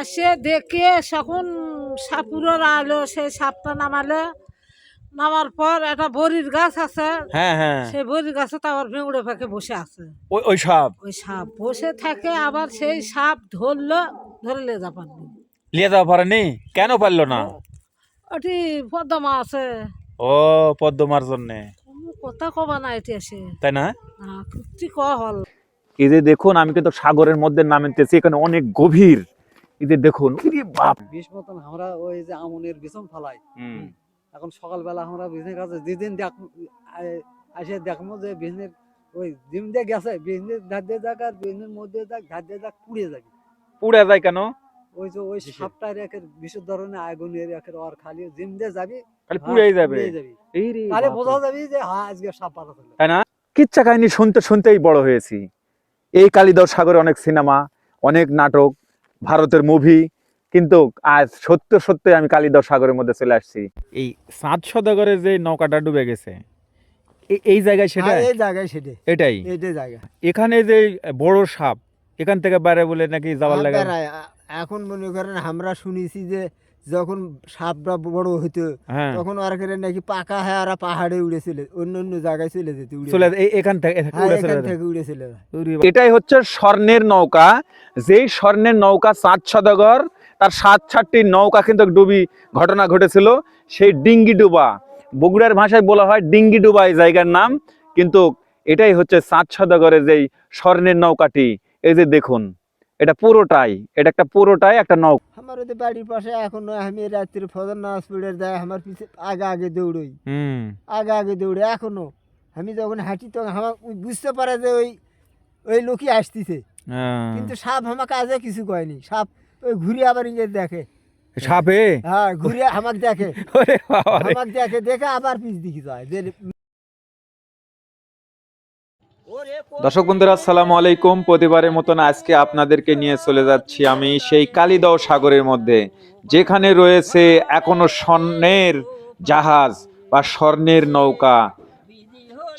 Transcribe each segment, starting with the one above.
আসে দেখে তখন সাপুরের আলো সেই সাপটা নামালে, নামার পর একটা বড়ির গাছ আছে, হ্যাঁ হ্যাঁ, সেই বড়ির গাছে তো আবার ভেঙড়ে পাখি বসে আছে। ওই সাপ ওই সাপ বসে থাকে, আবার সেই সাপ ধরলো, ধরে নিয়ে যা পারলি। লিয়ে যাওয়া পারেনি, কেন পারলো না? ওটি পদ্মা আছে, ও পদ্মার জন্যে, কোনো কথা কবা না এটি আসে, তাই না? কুচি ক হল। এই যে দেখুন, আমি কিন্তু সাগরের মধ্যে নামতেছি, এখানে অনেক গভীর। এই যে দেখুন, ওরে বাপ। বিষ মতন আমরা ওই যে আমনের বিছন ফেলাই। এখন সকালবেলা আমরা বিজনের কাছে যেদিন আসে দেখবো যে বিজনের ওই ডিম দিয়ে গেছে, বিজনের ধার দিয়ে যাক আর বিজনের মধ্যে যাক, ধার দিয়ে যাক, পুড়ে যাবে। পুড়ে যায় কেন? ওই যে ওই সাপটার একের বিশুদ্ধ ধরনের আগুনের একের ওর খালি জিম দিয়ে যাবি, খালি পুড়েই যাবে। এই রে, তাহলে বোঝা যাবে যে হ্যাঁ আজকে সাপ পাতা ছিল, তাই না? কিচ্ছা কাহিনী শুনতে শুনতেই বড় হয়েছি। এই কালিদাস সাগরে অনেক সিনেমা, অনেক নাটক, ভারতের মুভি, কিন্তু আজ সত্য সত্যি আমি কালিদাস সাগরের মধ্যে চলে আসছি। এই 7 সওদাগরের যে নৌকাটা ডুবে গেছে, এই জায়গায় সেটা, এই জায়গায় সেটা, এটাই জায়গা। এখানে যে বড় সাপ, এখান থেকে বাইরে বলে নাকি যাওয়ার লাগে। এখন মনে করেন আমরা শুনেছি যে যখন সাপটা বড় হইতো তখন আর করে নাকি পাকা হয়ে আর পাহাড়ে উড়েছিল, অন্য অন্য জায়গায় চলে যেত, এখান থেকে উড়েছিল। এটাই হচ্ছে স্বর্ণের নৌকা। যেই স্বর্ণের নৌকা 7 সওদাগর, তার 7টি নৌকা কিন্তু ডুবি ঘটনা ঘটেছিল। সেই ডিঙ্গি ডুবা, বগুড়ার ভাষায় বলা হয় ডিঙ্গি ডুবা এই জায়গার নাম, কিন্তু এটাই হচ্ছে 7 সওদাগরের যেই স্বর্ণের নৌকাটি। এই যে দেখুন, এটা পুরোটাই, এটা একটা পুরোটাই একটা নৌকা। আমার ওদের বাড়ির পাশে এখনো আমি রাত্রে ফজর নামাজ পড়ে যায়, আমার পিছে আগে আগে দৌড়ই, আগে দৌড়ে এখনো। আমি যখন হাঁটি তখন আমার বুঝতে পারে যে ওই লোকই আসতেছে, কিন্তু সাপ আমাকে আজও কিছু কয়নি। সাপ ওই ঘুরে আবার ইংরেজ দেখে, সাপে হ্যাঁ ঘুরে আমাকে দেখে, দেখে আবার পিছ দিকে যায়। দর্শক বন্ধুরা, আসসালামু আলাইকুম। প্রতিবারের মতন আজকে আপনাদেরকে নিয়ে চলে যাচ্ছি আমি সেই কালিদাও সাগরের মধ্যে, যেখানে রয়েছে এখনো স্বর্ণের জাহাজ বা স্বর্ণের নৌকা।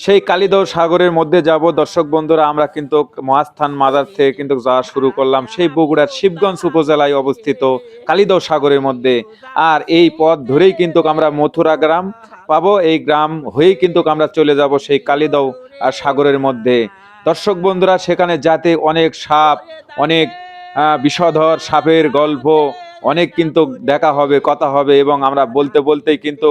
সেই কালিদাও সাগরের মধ্যে যাব। দর্শক বন্ধুরা, আমরা কিন্তু মহাস্থান মাজার থেকে কিন্তু যাওয়া শুরু করলাম সেই বগুড়ার শিবগঞ্জ উপজেলায় অবস্থিত কালিদাও সাগরের মধ্যে। আর এই পথ ধরেই কিন্তু আমরা মথুরা গ্রাম পাবো, এই গ্রাম হয়েই কিন্তু আমরা চলে যাব সেই কালিদাও আর সাগরের মধ্যে। দর্শক বন্ধুরা, সেখানে যাতে অনেক সাপ, অনেক বিষধর সাপের গল্প অনেক কিন্তু দেখা হবে, কথা হবে, এবং আমরা বলতে বলতেই কিন্তু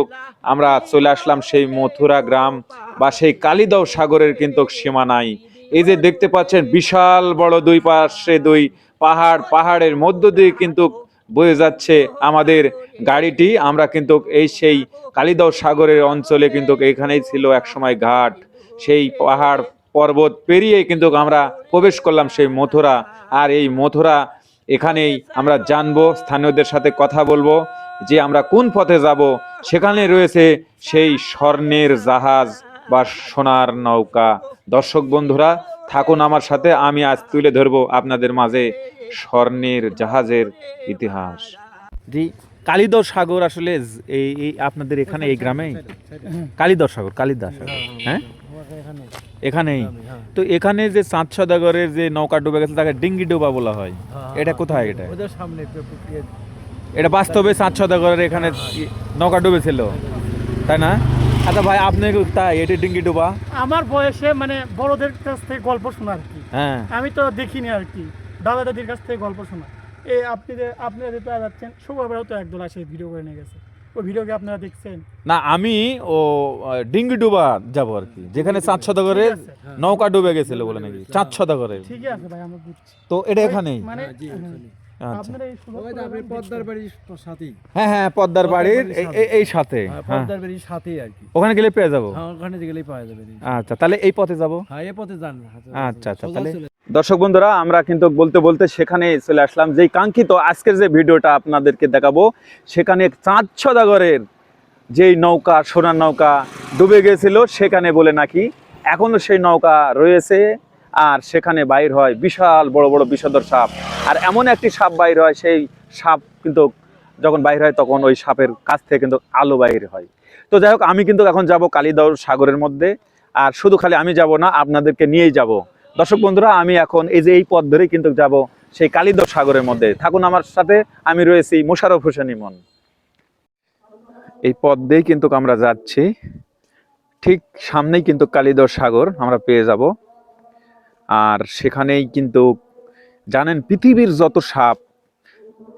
আমরা চলে আসলাম সেই মথুরা গ্রাম বা সেই কালিদাও সাগরের কিন্তু সীমানায়। এই যে দেখতে পাচ্ছেন বিশাল বড় দুই পাশে দুই পাহাড়, পাহাড়ের মধ্য দিয়ে কিন্তু বয়ে যাচ্ছে আমাদের গাড়িটি। আমরা কিন্তু এই সেই কালিদাও সাগরের অঞ্চলে কিন্তু এখানেই ছিল একসময় ঘাট। সেই পাহাড় পর্বত পেরিয়ে কিন্তু আমরা প্রবেশ করলাম সেই মথুরা। আর এই মথুরা, এখানেই আমরা জানবো, স্থানীয়দের সাথে কথা বলবো যে আমরা কোন পথে যাব। সেখানে রয়েছে সেই স্বর্ণের জাহাজ বা সোনার নৌকা। দর্শক বন্ধুরা, থাকুন আমার সাথে, আমি আজ তুলে ধরবো আপনাদের মাঝে স্বর্ণের জাহাজের ইতিহাস। জি, কালিদাস সাগর আসলে এই আপনাদের এখানে এই গ্রামে কালিদাস সাগর, হ্যাঁ এখানেই তো। এখানে যে 7 সওদাগরের যে নৌকা ডুবে গেছে তাকে ডিঙ্গি ডোবা বলা হয়। এটা কোথায়? এটা বাস্তবে 7 সওদাগরের এখানে নৌকা ডুবেছিল, তাই না? আচ্ছা ভাই, আপনি তাই এটা ডিঙ্গি ডোবা? আমার বয়সে মানে বড়দের কাছ থেকে গল্প শোনা আর কি। হ্যাঁ, আমি তো দেখিনি আর কি, দাদা দাদির কাছ থেকে গল্প শোনা। এই আপনারা যে পেয়ে যাচ্ছেন, শুক্রবারও তো একদল আসে ভিডিও করে নিয়ে গেছে। ওই ভিডিওকে আপনারা দেখছেন? না, আমি ও ডিঙ্গি ডোবা যাব আর কি, যেখানে 7 সওদাগরের নৌকা ডুবে গেছিল বলে নাকি। 7 সওদাগরের, ঠিক আছে ভাই, আমরা বুঝছি। তো এটা এখানেই মানে আপনারা এই পদ্মার বাড়ির সাথেই। হ্যাঁ হ্যাঁ, পদ্মার বাড়ির এই সাথে, পদ্মার বাড়ির সাথেই আর কি। ওখানে গেলে পেয়ে যাবো। হ্যাঁ, ওখানে গেলেই পাওয়া যাবে। আচ্ছা, তাহলে এই পথে যাব। হ্যাঁ, এই পথে যান। আচ্ছা আচ্ছা, তাহলে দর্শক বন্ধুরা, আমরা কিন্তু বলতে বলতে সেখানে চলে আসলাম। যেই কাঙ্ক্ষিত আজকের যে ভিডিওটা আপনাদেরকে দেখাবো, সেখানে 7 সওদাগরের যেই নৌকা, সোনার নৌকা ডুবে গেছিল, সেখানে বলে নাকি এখনো সেই নৌকা রয়েছে। আর সেখানে বাইর হয় বিশাল বড় বড় বিষধর সাপ। আর এমন একটি সাপ বাইর হয়, সেই সাপ কিন্তু যখন বাইর হয় তখন ওই সাপের কাছ থেকে কিন্তু আলো বাইর হয়। তো যাই হোক, আমি কিন্তু এখন যাব কালিদাও সাগরের মধ্যে। আর শুধু খালি আমি যাব না, আপনাদেরকে নিয়েই যাব। দর্শক বন্ধুরা, আমি এখন এই যে এই পথ ধরেই কিন্তু যাব সেই কালিদহ সাগরের মধ্যে। থাকুন আমার সাথে, আমি রয়েছি মোশাররফ হোসেন ইমন। এই পথ দিয়েই কিন্তু আমরা যাচ্ছি, ঠিক সামনেই কিন্তু কালিদহ সাগর আমরা পেয়ে যাব। আর সেখানেই কিন্তু জানেন পৃথিবীর যত সাপ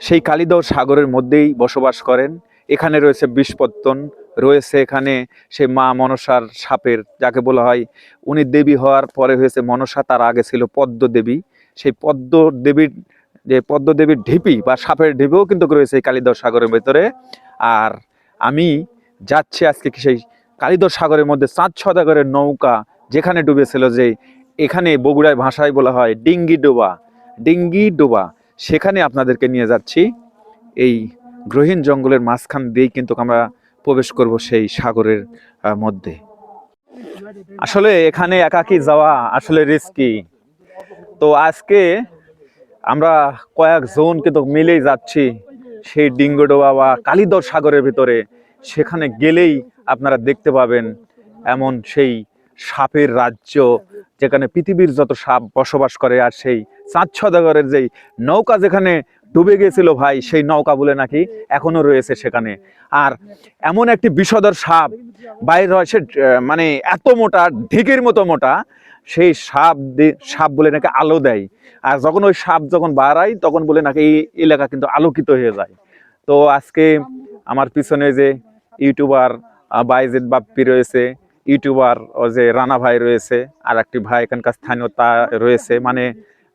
সেই কালিদহ সাগরের মধ্যেই বসবাস করেন। এখানে রয়েছে বিষপত্তন, রয়েছে এখানে সেই মা মনসার সাপের, যাকে বলা হয় উনি দেবী হওয়ার পরে হয়েছে মনসা, তার আগে ছিল পদ্ম দেবী। সেই পদ্ম দেবীর যে পদ্ম দেবীর ঢিপি বা সাপের ঢিপিও কিন্তু রয়েছে এই কালিদহ সাগরের ভেতরে। আর আমি যাচ্ছি আজকে সেই কালিদহ সাগরের মধ্যে চাঁদ সওদাগরের নৌকা যেখানে ডুবেছিল, যে এখানে বগুড়ায় ভাষায় বলা হয় ডিঙ্গি ডোবা, ডিঙ্গি ডোবা, সেখানে আপনাদেরকে নিয়ে যাচ্ছি। এই গ্রহীণ জঙ্গলের মাঝখান দিয়েই কিন্তু আমরা প্রবেশ করব সেই সাগরের মধ্যে। আসলে এখানে একাকী যাওয়া আসলে রিস্কি, তো আজকে আমরা কয়েকজন কিন্তু মিলেই যাচ্ছি সেই ডিঙ্গোডোবা বা কালিদহ সাগরের ভিতরে। সেখানে গেলেই আপনারা দেখতে পাবেন এমন সেই সাপের রাজ্য, যেখানে পৃথিবীর যত সাপ বসবাস করে। আর সেই চাঁদ সওদাগরের যেই নৌকা যেখানে ডুবে গিয়েছিল ভাই, সেই নৌকা বলে নাকি এখনো রয়েছে সেখানে। আর এমন একটি বিষধর সাপ বাইরে হয়, সে মানে এত মোটা, ঢিকির মতো মোটা, সেই সাপ বলে নাকি আলো দেয়। আর যখন ওই সাপ যখন বাড়ায় তখন বলে নাকি এই এলাকা কিন্তু আলোকিত হয়ে যায়। তো আজকে আমার পিছনে যে ইউটিউবার বাইজিদ বাপ্পি রয়েছে, ইউটিউবার ও যে রানা ভাই রয়েছে, আর একটি ভাই এখানকার স্থানীয় তা রয়েছে, মানে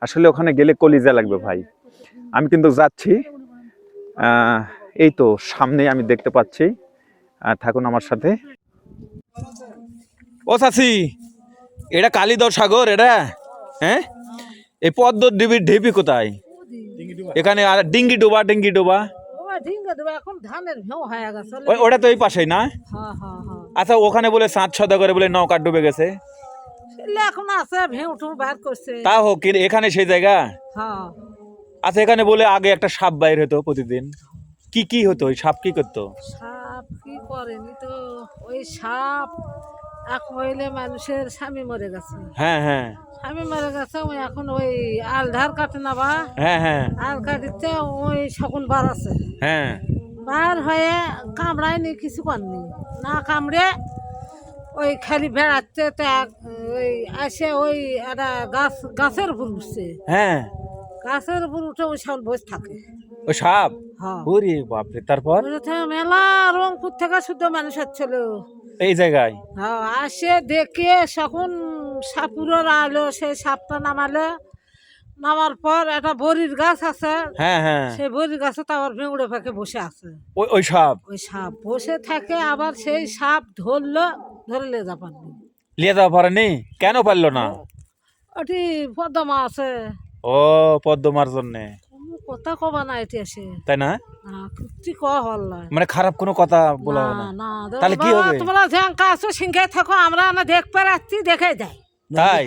আসলে ওখানে গেলে কলিজা লাগবে ভাই। আমি কিন্তু যাচ্ছি, এই তো সামনে আমি দেখতে পাচ্ছি, থাকুন আমার সাথে। ও চাচি, এটা কালিদহ সাগর এটা? হ্যাঁ, এই পদ্ম দেবীর ঢিপি কোথায়? এখানে আর ডিঙ্গি ডোবা, ডিঙ্গি ডোবা এখন ধানের ভেউ হয়ে গেছে। ওটা তো এই পাশেই না? হ্যাঁ হ্যাঁ হ্যাঁ। আচ্ছা, ওখানে বলে চাঁদ সওদাগরে বলে নৌকা ডুবে গেছে। এখন আছে ভেউ টু বার করছে। তা হোক, এখানে সেই জায়গা। হ্যাঁ। আচ্ছা, এখানে বলে আগে একটা সাপ বাইর হতো প্রতিদিন, কি কি হতো? ওই সাপ কি করতো? সাপ কি করেনি তো, ওই সাপ এক হইলে মানুষের স্বামী মরে গেছে। হ্যাঁ হ্যাঁ স্বামী মরে গেছে, ওই এখন ওই আল ধার কাটে না বা, হ্যাঁ হ্যাঁ আল কাটিতে ওই শকুন বার আছে, হ্যাঁ বার হয়ে কামড়ায়নি, কিছু করেনি, না কামড়ে ওই খালি বেড়াচ্ছে। তো ওই আসে ওই একটা গাছের উপর উঠছে, হ্যাঁ। গাছের উপর উঠে ওই সাউল বসে থাকে ওই সাপ? হ্যাঁ। ওরে বাপরে, তারপর? মেলা রংপুর থেকে শুদ্ধ মানুষ আসছিল এই জায়গায়। হ্যাঁ, আসে দেখে তখন সাপুরের আলো, সেই সাপটা নামালে, নামার পর একটা বড়ির গাছ আছে, হ্যাঁ হ্যাঁ, সেই বড়ির গাছে তো আবার ভেঙড়ে ফাঁকে বসে আছে। ওই সাপ? ওই সাপ বসে থাকে, আবার সেই সাপ ধরলো, ধরে লে যা পারলি। লিয়ে যাওয়া পারেনি? কেন পারলো না? ওটি পদ্মা আছে। ও, পদ্মার জন্যে? কথা কবা না এটি আসে, তাই না? কি কয়া হল না, মানে খারাপ কোনো কথা বলা হবে না? না। তাহলে কি হবে? তোমরা ঝাঙ্কা আছো, সিংহে থাকো, আমরা না দেখতে পাচ্ছি, দেখে যাই। তাই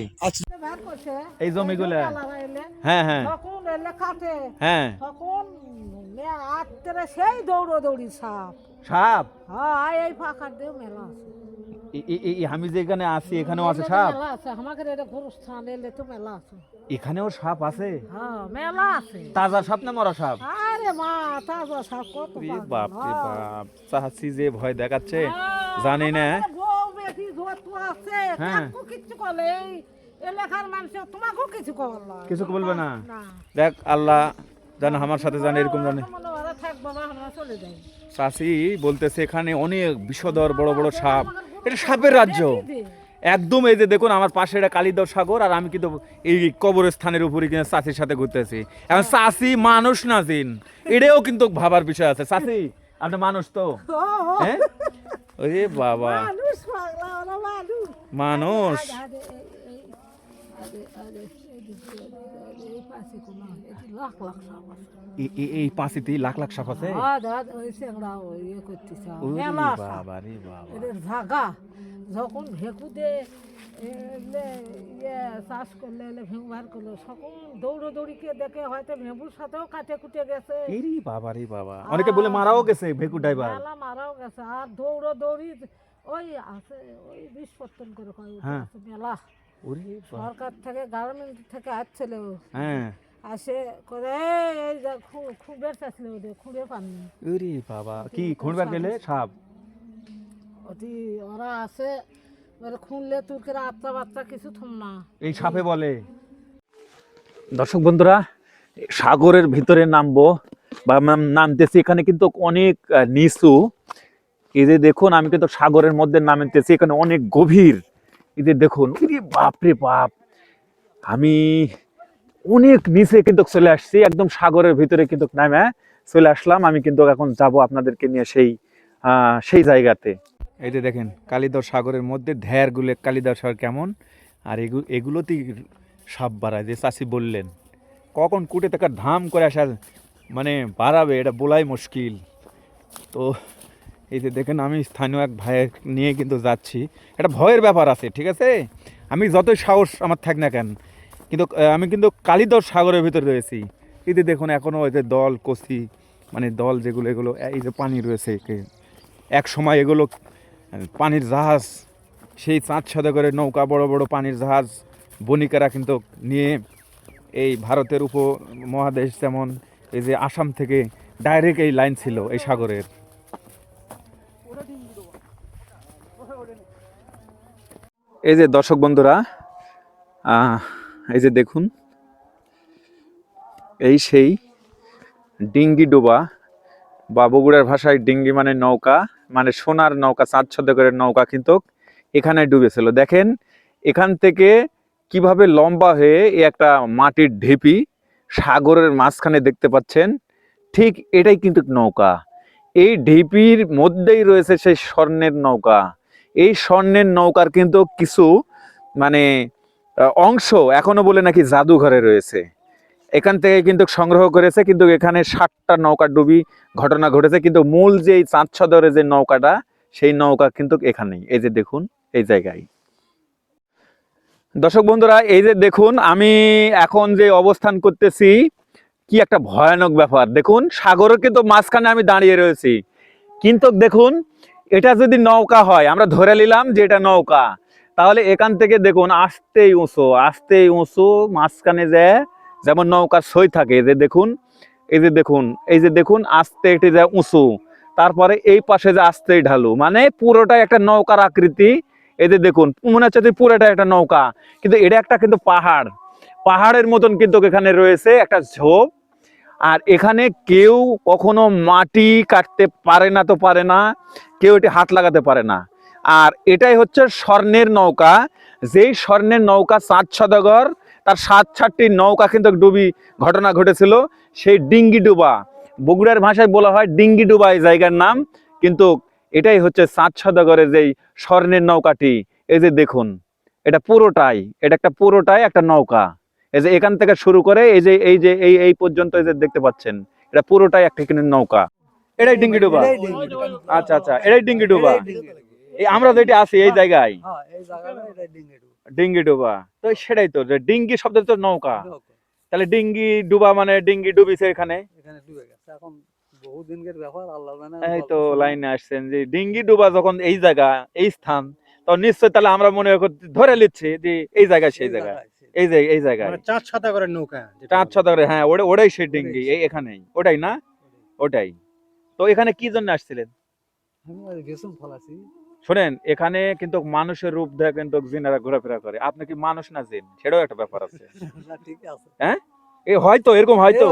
বার করছে এই জমিগুলো? এলে, হ্যাঁ হ্যাঁ তখন এলে কাটে, হ্যাঁ। তখন আত্মরে সেই দৌড়ি সাপ। সাপ? হ্যাঁ, এই ফাঁকা দিয়ে মেলা আছে। আমি যেখানে আছি এখানেও আছে সাপ? মেলা আছে, আমাদের এটা গুরুস্থান এলে তো মেলা আছে। এখানেও সাপ আছে? হ্যাঁ, মেলা আছে। তাজা সাপ না মরা সাপ? আরে মা, তাজা সাপ কত বাপ রে বাপ, চাচি যে ভয় দেখাচ্ছে জানি না। বউ বেশি যত আছে, হ্যাঁ। কাকু কিচ্ছু বলে, এই এলাকার মানুষ তোমাকেও কিছু বললো, কিছু বলবে না? দেখ, আল্লাহ জানে আমার সাথে জানে এরকম জানে। থাকবো না, আমরা চলে যাই। চাচি বলতেছে এখানে অনেক বিষধর বড় বড় সাপ, এটা সাপের রাজ্য একদম। এই যে দেখুন আমার পাশে এটা কালিদহ সাগর, আর আমি কিন্তু এই কবরস্থানের উপরে কিন্তু চাচির সাথে ঘুরতেছি। এখন চাচি মানুষ না জিন, এটাও কিন্তু ভাবার বিষয় আছে। চাচি, আপনি মানুষ তো? হ্যাঁ, ওরে বাবা, মানুষ। এই পাঁচিতে লাখ লাখ সাপ আছে? যখন ভেকু দে চাষ করলে ভেঙু বার করলো, সকল দৌড়িকে দেখে হয়তো ভেবুর সাথেও কাটে কুটে গেছে। বাবা রে বাবা, অনেকে বলে মারাও গেছে ভেকু ড্রাইভার। মারাও গেছে, আর দৌড়ি ওই আছে, ওই বিষপত্তন করে মেলা। সরকার থেকে, গভর্নমেন্ট থেকে আসছিল, হ্যাঁ, আসে করে এই যে খুব বেড়াচ্ছিল ওদের খুঁড়ে পাননি ওরে বাবা, কি খুঁড়বার গেলে সাপ? ওটি ওরা আছে ওরা খুঁড়লে তুর্কের আত্মা বাত্তা কিছু থম না এই সাপে বলে। দর্শক বন্ধুরা, সাগরের ভিতরে নামবো বা নামতেছি, এখানে কিন্তু অনেক নিচু। এই যে দেখুন, আমি কিন্তু সাগরের মধ্যে নামতেছি, এখানে অনেক গভীর। এই যে দেখুন, বাপরে বাপ, আমি অনেক নিচে কিন্তু চলে আসছি, একদম সাগরের ভিতরে কিন্তু নামে চলে আসলাম। আমি কিন্তু এখন যাব আপনাদেরকে নিয়ে সেই জায়গাতে। এই যে দেখেন, কালিদাস সাগরের মধ্যে ধ্যার গুলে কালিদাস সাগর কেমন, আর এগুলোতেই সাপ বাড়ায় যে চাষি বললেন। কখন কুটে থাকা ধাম করে আসার মানে বাড়াবে এটা বলাই মুশকিল। তো এই যে দেখেন, আমি স্থানীয় এক ভাইয়ের নিয়ে কিন্তু যাচ্ছি। একটা ভয়ের ব্যাপার আছে, ঠিক আছে, আমি যতই সাহস আমার থাক না কেন, কিন্তু আমি কিন্তু কালিদাস সাগরের ভিতরে রয়েছি। এই যে দেখুন, এখনও ওই যে দল কচি মানে দল যেগুলো, এগুলো এই যে পানি রয়েছে, এক সময় এগুলো পানির জাহাজ, সেই 5 করে নৌকা, বড় বড় পানির জাহাজ বণিকেরা কিন্তু নিয়ে এই ভারতের উপমহাদেশ, যেমন এই যে আসাম থেকে ডাইরেক্ট এই লাইন ছিল এই সাগরের। এই যে দর্শক বন্ধুরা, এই যে দেখুন, এই সেই ডিঙ্গি ডোবা, বা বগুড়ার ভাষায় ডিঙ্গি মানে নৌকা, মানে সোনার নৌকা, 5 করে নৌকা কিন্তু এখানে ডুবেছিল। দেখেন এখান থেকে কিভাবে লম্বা হয়ে একটা মাটির ঢিপি সাগরের মাঝখানে দেখতে পাচ্ছেন, ঠিক এটাই কিন্তু নৌকা। এই ঢিপির মধ্যেই রয়েছে সেই স্বর্ণের নৌকা। এই স্বর্ণের নৌকার কিন্তু কিছু মানে অংশ এখনো বলে নাকি জাদুঘরে রয়েছে, এখান থেকে কিন্তু সংগ্রহ করেছে। কিন্তু এখানে 60টা নৌকা ডুবি ঘটনা ঘটেছে, কিন্তু মূল যে এই 5 যে নৌকাটা, সেই নৌকা কিন্তু এখানেই, এই যে দেখুন এই জায়গায়। দর্শক বন্ধুরা, এই যে দেখুন, আমি এখন যে অবস্থান করতেছি, কি একটা ভয়ানক ব্যাপার। দেখুন, সাগরের কিন্তু মাঝখানে আমি দাঁড়িয়ে রয়েছি, কিন্তু দেখুন, এটা যদি নৌকা হয়, আমরা ধরে নিলাম যে এটা নৌকা, তাহলে এখান থেকে দেখুন আস্তেই উঁচু মাঝখানে যায়, যেমন নৌকার সই থাকে, যে দেখুন, এই যে দেখুন আস্তে এটি যায় উঁচু, তারপরে এই পাশে যে আস্তেই ঢালু, মানে পুরোটাই একটা নৌকার আকৃতি। এই যে দেখুন, মনে হচ্ছে পুরোটা একটা নৌকা, কিন্তু এটা একটা কিন্তু পাহাড়ের মতন কিন্তু এখানে রয়েছে একটা ঝোপ। আর এখানে কেউ কখনো মাটি কাটতে পারে না, তো পারে না, কেউ এটি হাত লাগাতে পারে না। আর এটাই হচ্ছে স্বর্ণের নৌকা, যেই স্বর্ণের নৌকা 7 সদাগর, তার 7টি নৌকা কিন্তু ডুবি ঘটনা ঘটেছিল। সেই ডিঙ্গি ডুবা, বগুড়ার ভাষায় বলা হয় ডিঙ্গি ডুবা এই জায়গার নাম, কিন্তু এটাই হচ্ছে 7 সদাগরের যেই স্বর্ণের নৌকাটি। এই যে দেখুন, এটা পুরোটাই একটা নৌকা। এই যে এখান থেকে শুরু করে এই পর্যন্ত এই যে দেখতে পাচ্ছেন, এটা পুরোটাই একটা কিন্তু নৌকা। এটাই ডিঙ্গি ডুবা। আচ্ছা, এটাই ডিঙ্গি ডুবা। এই আমরা যেটা আছি এই জায়গায় ডিঙ্গি ডুবা। তো সেটাই তো, যে ডিঙ্গি শব্দ তো নৌকা, তাহলে ডিঙ্গি ডুবা মানে ডিঙ্গি ডুবিছে এখানে ডুবে গেছে। এখন বহুদিনকার ব্যাপার, আল্লাহ জানে। এই তো লাইনে আসছেন যে ডিঙ্গি ডুবা যখন এই জায়গা, এই স্থান, তো নিশ্চয় তাহলে আমরা মনে ধরে নিচ্ছি যে এই জায়গায় সেই জায়গায়, এই জায়গায় 4 সদাগরের নৌকা, 4 শতকের, হ্যাঁ, ওটাই সেই ডিঙ্গি, এখানেই, ওটাই না, ওটাই। তো এখানে কি জন্য আসছিলেন? আমি গেছুম ফলাছি। শোনেন, এখানে কিন্তু মানুষের রূপ দেখে কিন্তু জিনেরা ঘোরাফেরা করে, আপনি কি মানুষ না জিন, সেটাও একটা ব্যাপার আছে। ঠিক আছে, হ্যাঁ, এই হয়তো এরকম হয়তো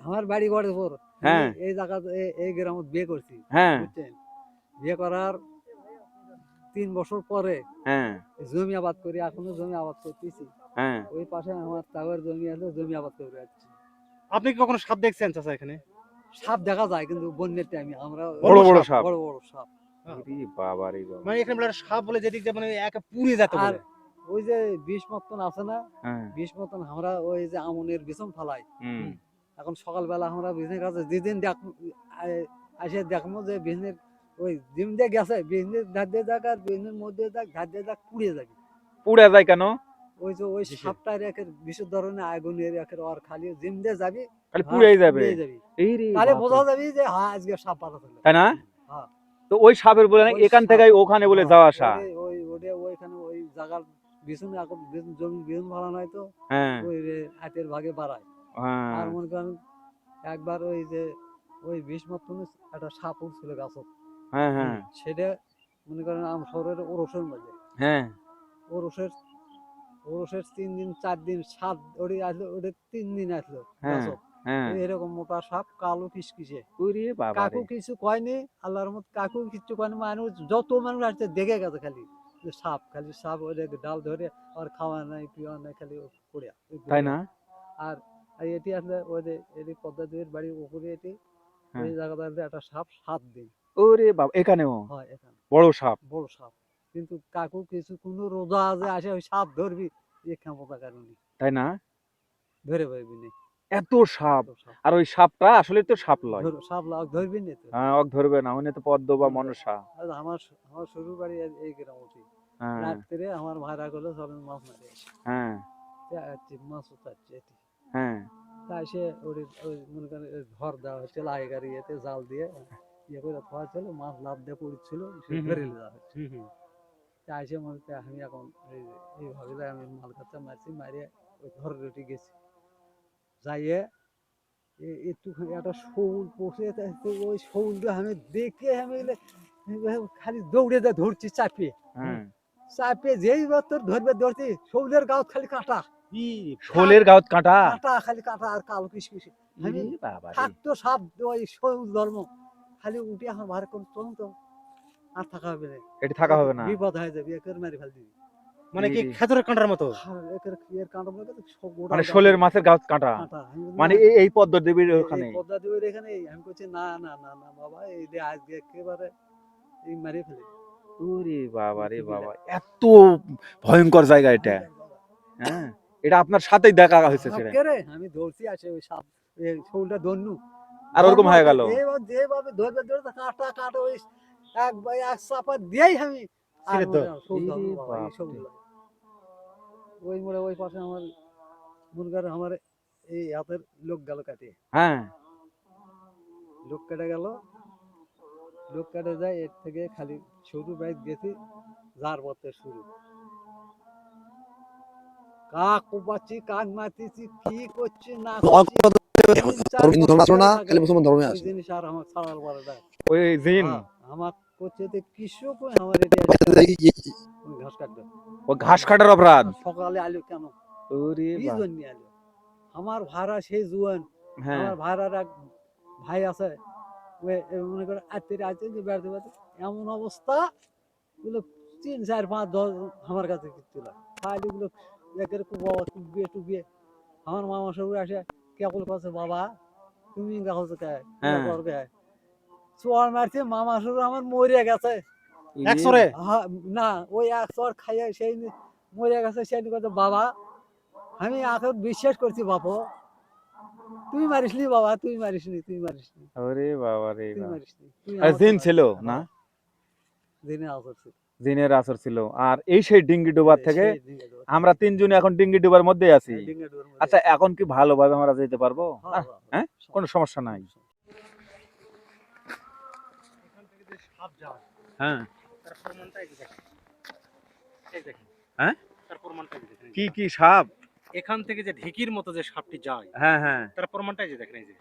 আমার বাড়ি গড়ে পর, হ্যাঁ, এই জায়গা এই গ্রামে বিয়ে করছি। হ্যাঁ, বিয়ে করার 3 বছর পরে হ্যাঁ, জমি আবাদ করি, এখনো জমি আবাদ করতেছি। হ্যাঁ, ওই পাশে আমার টাওয়ার জমি আছে, জমি আবাদ করে যাচ্ছি। আপনি কি কখনো সাপ দেখছেন চাচা এখানে? সাপ দেখা যায়, কিন্তু বন্যের টাইমে আমরা বড় বড় সাপ, বড় বড় সাপ। বাবা রে বাবা, মানে এখানে বলে সাপ বলে যেদিক দিয়ে মানে একা পুড়ে যেতে আর বলে। ওই যে 20 মতন আছে না, হ্যাঁ, 20 মতন আমরা ওই যে আমনের বিছন ফালাই। হুম, এখন সকালবেলা আমরা বিজনের কাছে যেদিন আসে দেখবো যে বিজনের ওই জিম দিয়ে গেছে, বিজনের ধার দিয়ে যাক আর বিজনের মধ্যে যাক, ধার দিয়ে যাক, পুড়ে যাবে। পুড়ে যায় কেন? ওই যে ওই সাপটার একের বিশুদ্ধ ধরনের আগুনের একের আর খালি জিম দিয়ে যাবি, খালি পুড়েই যাবে, এই রে তাহলে বাপ রে। বোঝা যাবে যে হ্যাঁ আজকে সাপ পাতা ছিল। তাই না? হ্যাঁ। তো ওই সাপের বলে ওই এখান সাপ, থেকে ওখানে বলে হ্যাঁ, যাওয়া আসা। ওইখানে ওই জায়গার বিছুন এখন জমি বিছুন ভাড়া নাই তো হ্যাঁ ওই হাতের ভাগে বাড়ায়। হ্যাঁ আর মনে করেন একবার ওই যে ওই 20 মতন একটা সাপ উঠছিল গাছত, হ্যাঁ হ্যাঁ সেটা মনে করেন আম শহরের ওরসের মধ্যে, হ্যাঁ ওরসের ওরসের 3 দিন 4 দিন 7 ওটি আসলো, ওটা 3 দিন আসলো হ্যাঁ গাছত। হ্যাঁ এরকম মোটা সাপ কালো কিসকিসে, ওরে বাবা কাকু রে কিছু কয়নি, আল্লাহর মত কাকু কিছু কয়নি, মানুষ যত মানুষ আসছে দেখে গেছে খালি যে সাপ, খালি সাপ ওদের ডাল ধরে আর খাওয়া নাই পিওয়া নাই, খালি পড়িয়া তাই না আর আর এটি আসলে ওই যে এটি পদ্মাদেবীর বাড়ির উপরে এটি, হ্যাঁ। ওই জায়গাটাতে একটা সাপ 7 দিন ওরে বাবা এখানেও হয় এখানে বড় সাপ বড় সাপ, কিন্তু কাকু কিছু কোনো রোজা আছে আসে ওই সাপ ধরবি এ ক্ষমতা কারণে তাই না ধরে পারবি না, এত সাপ এত সাপ আর ওই সাপটা আসলে তো সাপ লয় সাপ ধরবি না তো। হ্যাঁ ওক ধরবে না উনি তো পদ্ম বা মনসা আর আমার আমার শ্বশুর বাড়ি এই গ্রামটি, হ্যাঁ রাত্রে আমার ভাইরা করলো চলেন মাছ মারি আসি, হ্যাঁ মাছ উঠাচ্ছে এটি, হ্যাঁ তাই সে ওই মনে করেন ঘর দেওয়া হয়েছিল আগেকার ইয়েতে জাল দিয়ে ইয়ে করে খাওয়া ছিল, মাছ লাভ দিয়ে পড়ছিল সে ধরে নিয়ে যাওয়া হচ্ছে। তাই সে মনে হচ্ছে আমি এখন এইভাবে যাই, আমি মাল কাচ্চা মারছি, মারিয়ে ওই ঘরের রুটি গেছি, যাইয়ে একটুখানি একটা শৌল পড়ছে, ওই শৌলটা আমি দেখে আমি খালি দৌড়ে যা ধরছি চাপিয়ে, হ্যাঁ চাপিয়ে যেই তোর ধরবে ধরছি, শৌলের গাও খালি কাঁটা, শোলের গাঁত কাঁটা কাঁটা খালি কাঁটা আর কালো কিসকিসে, আমি ইরে বাবা রে। থাকতো সাপ ওই শৌল ধর্ম, খালি উঠে এখন ভার করে চলুন তো আর থাকা হবে না, এটা থাকা হবে না বিপদ হয়ে যাবে, একের মারি ফেল দিবি, মানে কি খেজুরের কাঁটার মতো? একের এর কাঁটা বলে মানে শোলের মাছের গাঁত কাঁটা কাঁটা, আমি বলি, মানে না, এই পদ্ম দেবীর ওখানে এই পদ্মা দেবীর এখানে, আমি বলছি না না না না বাবা, এই যে আজকে একেবারে এই মারি ফেলে, ওরে বাবা রে বাবা এত ভয়ঙ্কর জায়গা এটা হ্যাঁ এটা আপনার সাথেই দেখা হয়েছে সেটা রে আমি ধরছি আসে ওই সাপ, এই শৌলটা ধরনু, আর ওরকম হয়ে গেল যেভাবে ধরবে ধরবে কাঁটা কাঁটা ওই এক চাপা দিয়েই আমি আর ছেড়ে দাও। মনে হয় শৌল ধরবো ইরে বাবা, এই বাপরে। শৌল। ওই মোড়ে ওই পাশে আমার মনে করে আমার এই হাতের লোক গেল কাটে, হ্যাঁ লোক কেটে গেল, লোক কেটে যায়, এর থেকে খালি শুরু বাইক গেছি যার পথে শুরু, কাক কোপাচ্ছি কাক মারতেছি কি করছি না করছি, হিন্দু ধর্ম আসলো না, খালি মুসলমান ধর্মে ওই আসে। জিনিস আর আমার ছাড়ার পরে দেয় ওই জিন আমার করছে যে কিছু কই আমার এটা ওই ঘাস কাটবে, ও ঘাস কাটার অপরাধ সকালে আলো কেন ওরে কি বাবা। জন্য আলো, আমার ভাড়া সেই জুয়ান, হ্যাঁ আমার ভাড়ার এক ভাই আছে, ওই মনে করে আত্মীয় আছে যে বেড়াতে বেড়াতে এমন অবস্থা, গুলো 3 4 5 10 আমার কাছে কিচ্ছু না, খালি গুলো একের বাবা টুবিয়ে টুবিয়ে, আমার মামা সবুর আসে কেবল কাছে বাবা তুমি গাছ কে হ্যাঁ। করবে, চোর মারছে মামা সবুর আমার মরে গেছে, একসরে না ওই এক চর খাইয়ে সেই মরে গেছে, সেই কথা বাবা আমি এখন বিশ্বাস করছি বাপু তুই মারিসনি বাবা, তুই মারিসনি, তুই মারিসনি, ওরে বাবা রে তুই বাবা। মারিসনি, তুই আর জিন ছিল না দিনে আসর ছিল, জিনের আসর ছিল আর এই সেই ডিঙ্গি ডোবার থেকে সেই দিনে ডোবা। আমরা তিনজন এখন ডিঙ্গি ডোবার মধ্যে আছি এই ডিঙে ডোবার মধ্যে। আচ্ছা এখন কি ভালোভাবে আমরা যেতে পারবো হ্যাঁ, হ্যাঁ, হ্যাঁ কোনো সমস্যা নাই এখান থেকে যে সাপ যায় হ্যাঁ তার প্রমাণটা এই যে দেখেন, এই দেখেন হ্যাঁ তার প্রমাণটা এই যে দেখেন, কি কি সাপ এখান থেকে যে ঢেকির মতো যে সাপটি যায় হ্যাঁ হ্যাঁ তার প্রমাণটা এই যে দেখেন, এই যে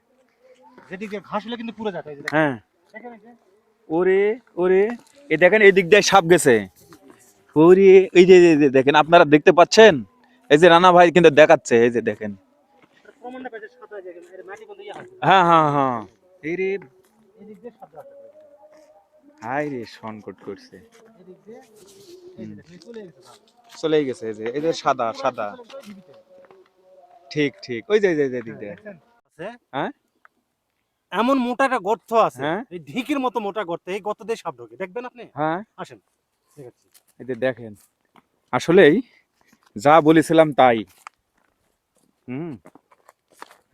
যেদিকে ঘাস হলে কিন্তু পুরো যায়, এই যে দেখেন, হ্যাঁ দেখেন এই যে ওরে ওরে এই দেখেন এই দিক দিয়ে সাপ গেছে ওরে এই যে এই যে দেখেন আপনারা দেখতে পাচ্ছেন এই যে রানা ভাই কিন্তু দেখাচ্ছে এই যে দেখেন তার প্রমাণটা পেয়েছে সাদা যে এর মাটি বন্ধ ইয়া হয়, হ্যাঁ হ্যাঁ হ্যাঁ এই রে এদিক দিয়ে সাপ যাচ্ছে, হাই রে সংকট করছে এদিক দিয়ে এই যে দেখেন চলে গেছে সাপ, চলেই গেছে এই যে সাদা সাদা ঠিক ঠিক ওই যে এই যে এই দিক দিয়ে দেখছেন? আছে হ্যাঁ এমন মোটা একটা গর্ত আছে, হ্যাঁ। এই ঢিকির মতো মোটা গর্ত, এই গর্ত দিয়ে সাপ ঢোকে, দেখবেন আপনি হ্যাঁ আসেন দেখাচ্ছি, এই যে দেখেন আসলেই যা বলেছিলাম তাই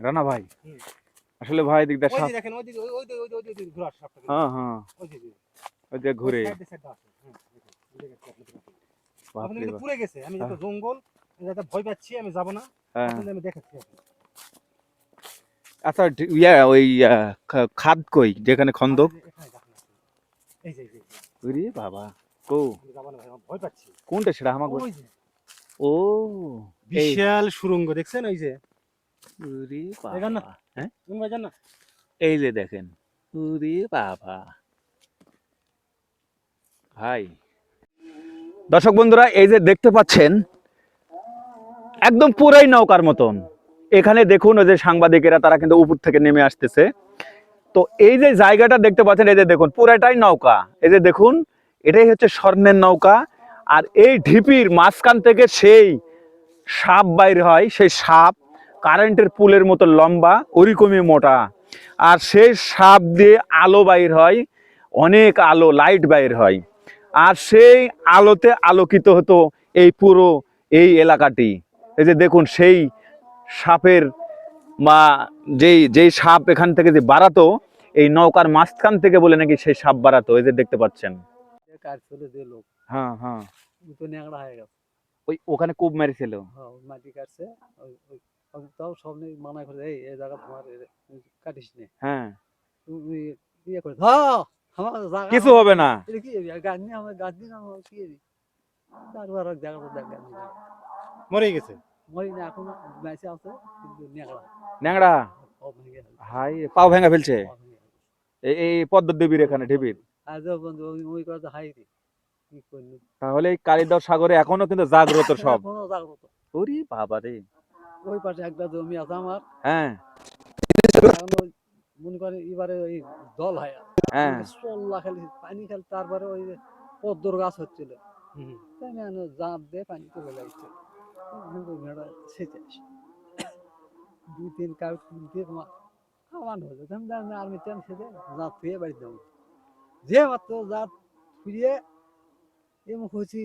রানা ভাই হুম। আসলে ভাই দিক দিয়ে ওই সাপ যে দেখেন ওই দিকে ওই দিকে ঘুরে আসে সাপটা, হ্যাঁ হ্যাঁ ওই যে ওই যে ঘুরে সাইডে সাইডে আসে, হুম, দেখুন, এই জায়গাটা আপনি দেখুন। আপনি বাপরে কিন্তু বাপ। পুড়ে গেছে, আমি যত জঙ্গল যাতে ভয় পাচ্ছি আমি যাব না, হ্যাঁ আপনাদের আমি দেখাচ্ছি আপনাকে। আচ্ছা ওই খাদ কই যেখানে খন্দক এই যে এখানে দেখেন আপনি। এই যে ওরে বাবা কো আমি যাব না ভাই, আমার ভয় পাচ্ছি, কোনটা সেটা আমাকে ওই যে ও বিশাল সুড়ঙ্গ দেখছেন ওই যে ওরে দেখেন না? বাবা হ্যাঁ তুমি ভাইজান না এই যে দেখেন ওরে বাবা ভাই দর্শক বন্ধুরা এই যে দেখতে পাচ্ছেন একদম পুরাই নৌকার মতন এখানে দেখুন ওই যে সাংবাদিকেরা তারা কিন্তু উপর থেকে নেমে আসতেছে তো এই যে জায়গাটা দেখতে পাচ্ছেন এই যে দেখুন পুরাটাই নৌকা এই যে দেখুন এটাই হচ্ছে স্বর্ণের নৌকা আর এই ঢিপির মাঝখান থেকে সেই সাপ বাইর হয় সেই সাপ কারেন্টের পুলের মতো লম্বা ওরকমই মোটা আর সেই সাপ দিয়ে আলো বাইর হয় অনেক আলো লাইট বাইর হয় আর সেই আলোতে আলোকিত হতো এই পুরো এই এলাকাটি এই যে দেখুন সেই সাপের বা যেই সাপ এখান থেকে যে বাড়াতো এই নৌকার মাঝখান থেকে বলে নাকি সেই সাপ বাড়াতো এই যে দেখতে পাচ্ছেন কাজ চলে যে লোক হ্যাঁ হ্যাঁ ও তো ন্যাংরা হয়ে গেছে ওই ওখানে কূপ মেরেছিল হ্যাঁ ওই মাটি কাটছে তাও সব মানা করে এই জায়গা তোমার কাটিস নে হ্যাঁ তুমি ইয়ে করে হ্যাঁ আমার জায়গা কিছু হবে না এটা কি গাছ নিয়ে আমার গাছ দিন আমার কি তারপর জায়গাটা দেখ গাছ মরে গেছে মরি না এখনো বেঁচে আছে কিন্তু ন্যাংরা ন্যাংরা সব ভেঙে গেছে হাই পাও ভেঙে ফেলছে সব ভেঙে গেছে। এই পদ্মদেবীর এখানে ঢিপির আজ বন্ধু ওই কথা হাই রে কি করলি তাহলে এই কালিদাস সাগরে এখনো কিন্তু জাগ্রত সব এখনো জাগ্রত ওরে বাবা রে ওই পাশে একটা জমি আছে আমার হ্যাঁ এখন ওই মনে করে এবারে ওই দল হয় হ্যাঁ চল্লা খালি পানি খালি তারপরে ওই যে পদ্মর গাছ হচ্ছিল তাই না জাঁপ দিয়ে পানি চলে লাগছে ভেড়া সেচে আসে 2-3 কাউট দিয়ে তোমার খাওয়ানো হলো আমি আর্মি চান সেজে জাঁত ধুয়ে বাড়িতে যাবো যে মাত্র জাঁত ফিরিয়ে এমন হচ্ছি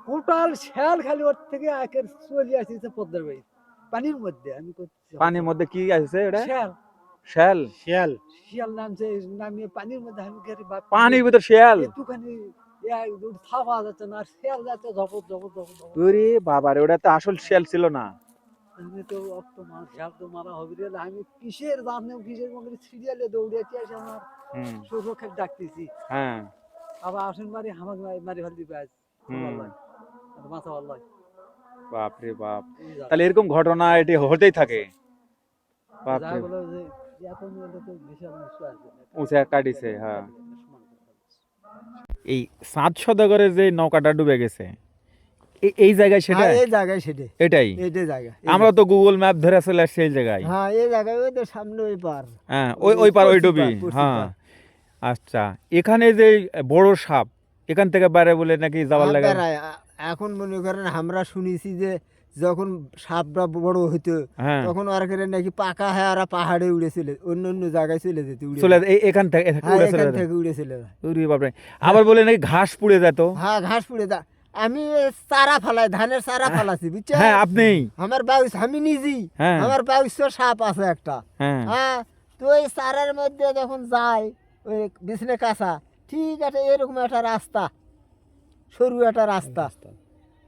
টোটাল শ্যাল খালি ওর থেকে আখের চলে আসছে পদ্মার বাড়ি পানির মধ্যে আমি করছি পানির মধ্যে কি আছে এটা শ্যাল শ্যাল শিয়াল শিয়াল নামছে নামিয়ে পানির মধ্যে আমি গেছি পানির ভিতর শিয়াল একটুখানি থাকা যাচ্ছে না আর শিয়াল যাচ্ছে ঝপট ঝপট ঝপট ঝপট ওরে বাবা রে ওটা তো আসল শিয়াল ছিল না আমি তো অত শিয়াল তো মারা হবে রে আমি কিসের জানে কিসের মধ্যে সিরিয়ালে দৌড়েছি এসে আমার হুম সুরক্ষা ডাকতেছি হ্যাঁ আবার আসেন বাড়ি হামাক মারি ফেল দিবে আজ মাথা আল্লাহ বাপ রে বাপ তাহলে এরকম ঘটনা এটি হতেই থাকে বাপ যা রে বলে যে এখন তো বিশাল নিশ্চয় আছে উঁচা কাটিছে হ্যাঁ এই 7 সদাগরের যে নৌকাটা ডুবে গেছে এই জায়গায় সেটা হ্যাঁ, এই জায়গায় সেটা এটাই এইটাই জায়গা আমরা তো গুগল ম্যাপ ধরে চলে আসছি এই জায়গায় হ্যাঁ এই জায়গায় ওই তো সামনে ওই পার হ্যাঁ ওই পার ওই ডুবি পশ্চিম হ্যাঁ পার। আচ্ছা এখানে যে বড় সাপ এখান থেকে বাইরে বলে নাকি যাবার লাগে বেড়ায়। এখন মনে করেন আমরা শুনেছি যে যখন সাপটা বড় হইতো হ্যাঁ তখন আর করে নাকি পাকা হয়ে আর পাহাড়ে উড়েছিল অন্য অন্য জায়গায় চলে যেত চলে এখান থেকে হ্যাঁ উড়ে এখান চলে যায়। থেকে উড়েছিল ওরে বাপরে আবার বলে নাকি ঘাস পুড়ে যেত হ্যাঁ ঘাস পুড়ে দা আমি চারা ফালাই ধানের চারা ফালাছি বুঝছো হ্যাঁ আপনি আমার বাউস আমি নিজেই হ্যাঁ আমার বাউস সাপ আছে একটা হ্যাঁ হ্যাঁ তো ওই চারার মধ্যে যখন যায় ওই বিছনে কাঁচা ঠিক আছে এরকম একটা রাস্তা সরু একটা রাস্তা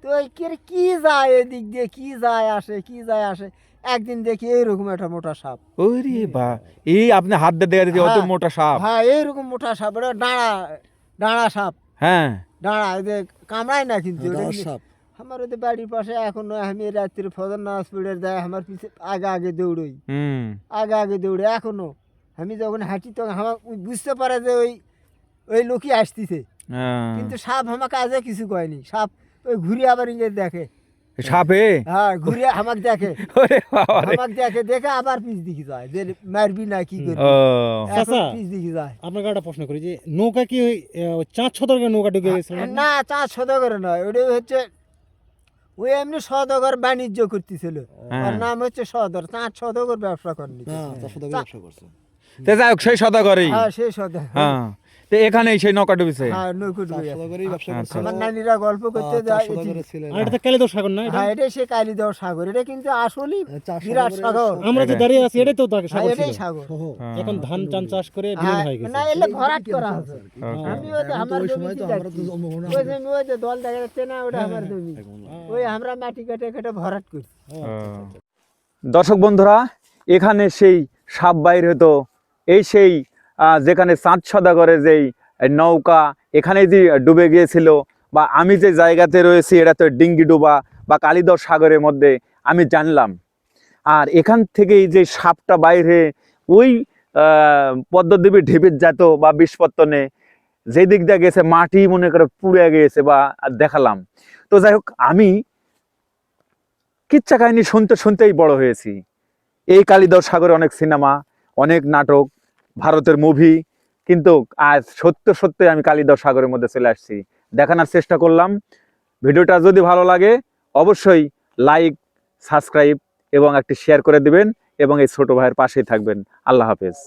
তো ওই কি যায় এদিক দিয়ে কি যায় আসে একদিন দেখি এইরকম একটা মোটা সাপ ওরে বা এই আপনি হাত দিয়ে দেখা দিতে অত হ্যাঁ, মোটা সাপ হ্যাঁ এইরকম মোটা সাপ ওটা ডাঁড়া সাপ হ্যাঁ ডাঁড়া ওই যে কামড়ায় না কিন্তু ওটা কিন্তু- আমার ওদের বাড়ির পাশে এখন আমি রাত্রে ফজর নামাজ পড়ে দেয় আমার পিছে আগে দৌড়ই হুম আগে দৌড়ে এখনো আমি যখন হাঁটি তখন আমার বুঝতে পারে যে ওই লোকই আসতেছে হ্যাঁ। কিন্তু সাপ আমার কাজে কিছু কয়নি সাপ ওই ঘুরে আবার ইংরেজ দেখে সাপে হ্যাঁ ঘুরে আমাকে দেখে ওরে বাবা রে। আমাকে দেখে আবার পিছ দিকে যায় যে মারবি না কি করবি ও এখন চাচা। পিছ দিকে যায় আপনাকে একটা প্রশ্ন করি যে নৌকা কি ওই 4 সদরের নৌকা ঢুকে গেছিল না চাষ সদাগরে নয় ওটা হচ্ছে ওই এমনি সদাগর বাণিজ্য করতেছিল হ্যাঁ। ওর নাম হচ্ছে সদর চাঁদ সদাগর ব্যবসা করেনি তে যাই হোক সেই সদাগরেই হ্যাঁ সেই সদাগর হ্যাঁ তো এখানেই সেই নৌকা ডুবেছে হ্যাঁ নৌকো ডুবে আছে। আচ্ছা। আমার নানিরা গল্প করতে যায় আর এটা তো কালিদাস সাগর না এটা? হ্যাঁ এটাই সে কালিদাও সাগর এটা কিন্তু আসলেই বিরাট সাগর আমরা যে দাঁড়িয়ে আছি এটাই তো তাকে হ্যাঁ সাগর এটাই ছিল। সাগর হ্যাঁ। এখন ধান চান চাষ করে বিলীন হ্যাঁ, হয়ে গেছে না এলে ভরাট করা আছে ওকে। আমি ওই যে আমার জমি ওই জমি ওই যে দল দেখা যাচ্ছে না ওটা আমার জমি ওই আমরা মাটি কেটে ভরাট করছি দর্শক বন্ধুরা এখানে সেই সাপ বাইর হতো এই সেই যেখানে 7 সদাগরের যেই নৌকা এখানে যে ডুবে গিয়েছিল বা আমি যে জায়গাতে রয়েছি এটা তো ডিঙ্গি ডোবা বা কালিদাও সাগরের মধ্যে আমি জানলাম। আর এখান থেকেই যে সাপটা বাইরে ওই পদ্মদেবী ঢিবির যেত বা বিষপত্তনে যে দিক দিয়ে গেছে মাটি মনে করে পুড়ে গিয়েছে বা দেখালাম। তো যাই হোক, আমি কিচ্ছা কাহিনী শুনতে শুনতেই বড় হয়েছি। এই কালিদাও সাগরে অনেক সিনেমা, অনেক নাটক, ভারতের মুভি, কিন্তু আজ সত্য সত্যি আমি কালিদাও সাগরের মধ্যে চলে আসছি, দেখানোর চেষ্টা করলাম। ভিডিওটা যদি ভালো লাগে অবশ্যই লাইক, সাবস্ক্রাইব এবং একটি শেয়ার করে দিবেন এবং এই ছোট ভাইয়ের পাশেই থাকবেন। আল্লাহ হাফেজ।